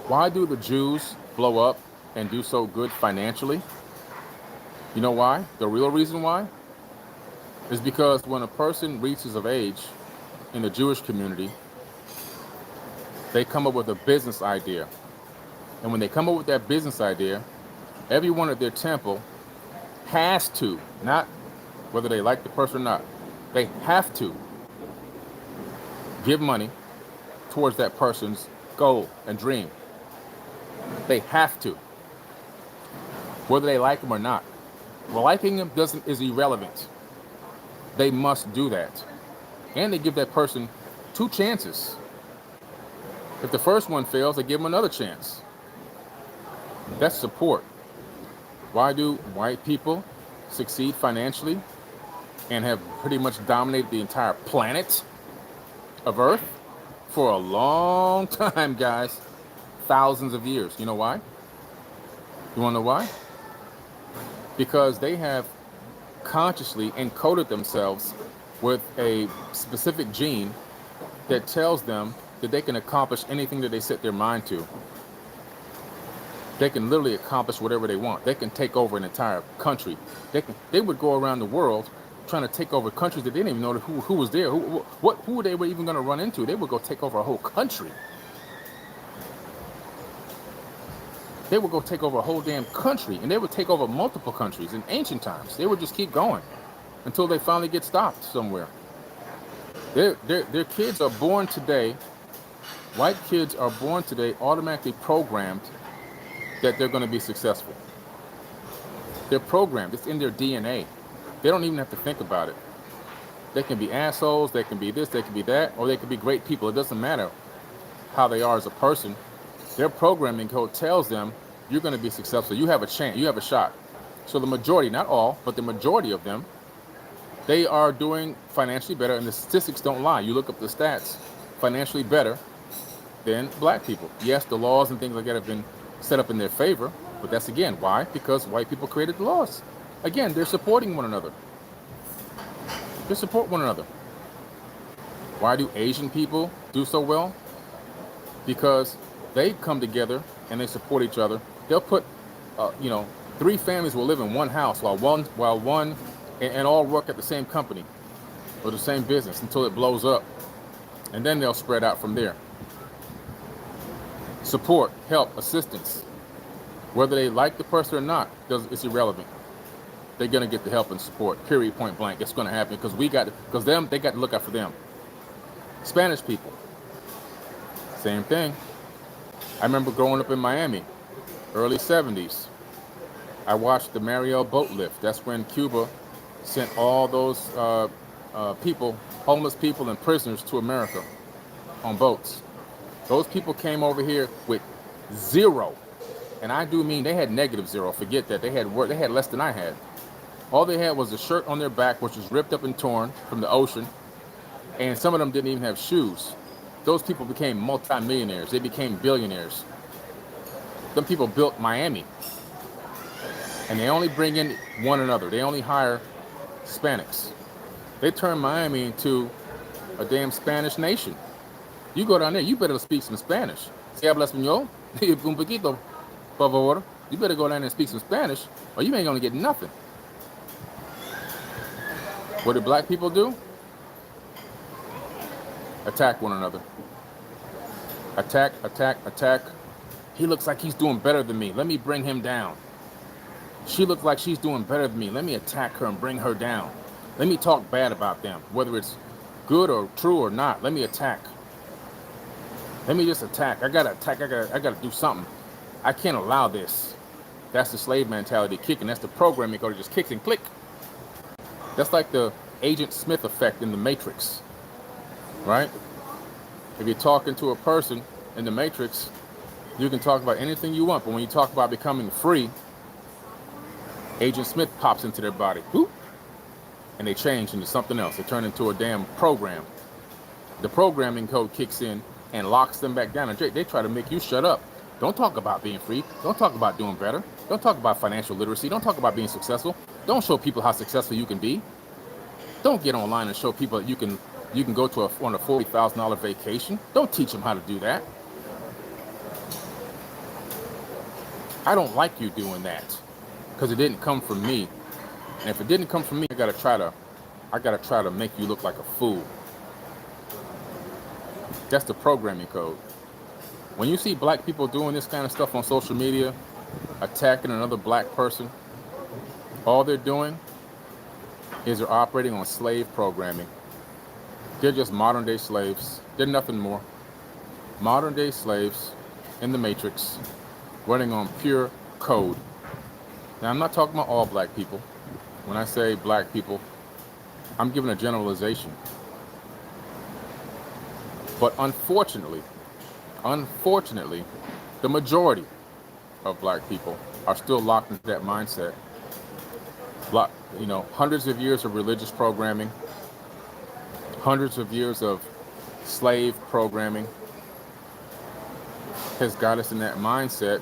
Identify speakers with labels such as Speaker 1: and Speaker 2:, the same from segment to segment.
Speaker 1: Why do the Jews blow up and do so good financially? You know why? The real reason why is because when a person reaches of age in the Jewish community, they come up with a business idea. And when they come up with that business idea, everyone at their temple has to, not whether they like the person or not, they have to give money towards that person's goal and dream. They have to, whether they like them or not. Well, liking them is irrelevant. They must do that. And they give that person two chances. If the first one fails, they give them another chance. That's support. Why do white people succeed financially and have pretty much dominated the entire planet of Earth for a long time, guys? Thousands of years. You know why? You want to know why? Because they have consciously encoded themselves with a specific gene that tells them that they can accomplish anything that they set their mind to. They can literally accomplish whatever they want. They can take over an entire country. They would go around the world trying to take over countries that they didn't even know who was there, who they were even going to run into. They would go take over a whole country. They would go take over a whole damn country, and they would take over multiple countries in ancient times. They would just keep going until they finally get stopped somewhere. Their kids are born today, white kids are born today automatically programmed that they're going to be successful. They're programmed. It's in their DNA. They don't even have to think about it. They can be assholes, they can be this, they can be that, or they can be great people. It doesn't matter how they are as a person. Their programming code tells them you're going to be successful. You have a chance. You have a shot. So the majority, not all, but the majority of them, they are doing financially better, and the statistics don't lie. You look up the stats, financially better than black people. Yes, the laws and things like that have been set up in their favor, but that's again, why? Because white people created the laws. Again, they're supporting one another. They support one another. Why do Asian people do so well? Because they come together and they support each other. They'll put, 3 families will live in one house while one and all work at the same company or the same business until it blows up. And then they'll spread out from there. Support, help, assistance. Whether they like the person or not, it's irrelevant. They're gonna get the help and support. Period. Point blank. It's gonna happen because they got to look out for them. Spanish people, same thing. I remember growing up in Miami, early 70s. I watched the Mariel boat lift. That's when Cuba sent all those people, homeless people and prisoners to America on boats. Those people came over here with zero. And I do mean they had -0. Forget that. They had less than I had. All they had was a shirt on their back, which was ripped up and torn from the ocean. And some of them didn't even have shoes. Those people became multimillionaires. They became billionaires. Some people built Miami. And they only bring in one another. They only hire Hispanics. They turned Miami into a damn Spanish nation. You go down there, you better speak some Spanish. Si habla español, un poquito, por favor. You better go down there and speak some Spanish, or you ain't gonna get nothing. What do black people do? Attack one another. Attack, attack, attack. He looks like he's doing better than me. Let me bring him down. She looks like she's doing better than me. Let me attack her and bring her down. Let me talk bad about them, whether it's good or true or not. Let me attack. Let me just attack. I gotta attack. I gotta do something. I can't allow this. That's the slave mentality kicking. That's the programming code. It just kicks and click. That's like the Agent Smith effect in the Matrix, right? If you're talking to a person in the Matrix, you can talk about anything you want, but when you talk about becoming free, Agent Smith pops into their body, whoop, and they change into something else. They turn into a damn program. The programming code kicks in and locks them back down. And they try to make you shut up. Don't talk about being free. Don't talk about doing better. Don't talk about financial literacy. Don't talk about being successful. Don't show people how successful you can be. Don't get online and show people that you can go on a $40,000 vacation. Don't teach them how to do that. I don't like you doing that because it didn't come from me. And if it didn't come from me, I gotta try to make you look like a fool. That's the programming code. When you see black people doing this kind of stuff on social media, attacking another black person, all they're doing is they're operating on slave programming. They're just modern day slaves. They're nothing more. Modern day slaves in the matrix, running on pure code. Now, I'm not talking about all black people. When I say black people, I'm giving a generalization. But unfortunately, the majority of black people are still locked into that mindset. Hundreds of years of religious programming, hundreds of years of slave programming has got us in that mindset.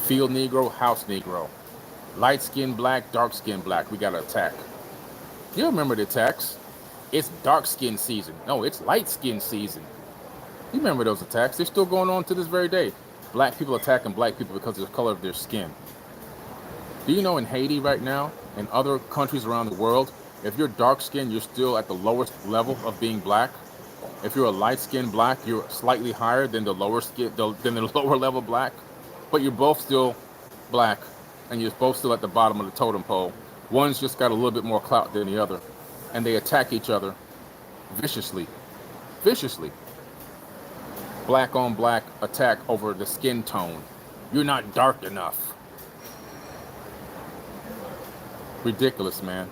Speaker 1: Field Negro, house Negro. Light skin black, dark skin black. We got to attack. You remember the attacks? It's dark skin season. No, it's light skin season. You remember those attacks? They're still going on to this very day. Black people attacking black people because of the color of their skin. Do you know in Haiti right now, and other countries around the world, if you're dark skinned, you're still at the lowest level of being black? If you're a light-skinned black, you're slightly higher than the lower lower level black, but you're both still black, and you're both still at the bottom of the totem pole. One's just got a little bit more clout than the other, and they attack each other viciously. Black on black attack over the skin tone. You're not dark enough. Ridiculous, man.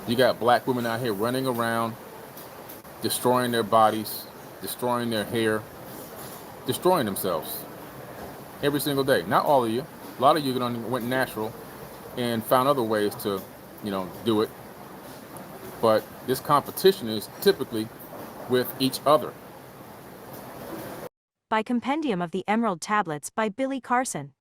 Speaker 1: You got black women out here running around, destroying their bodies, destroying their hair, destroying themselves every single day. Not all of you. A lot of you went natural and found other ways to, do it. But this competition is typically with each other.
Speaker 2: By Compendium of the Emerald Tablets by Billy Carson.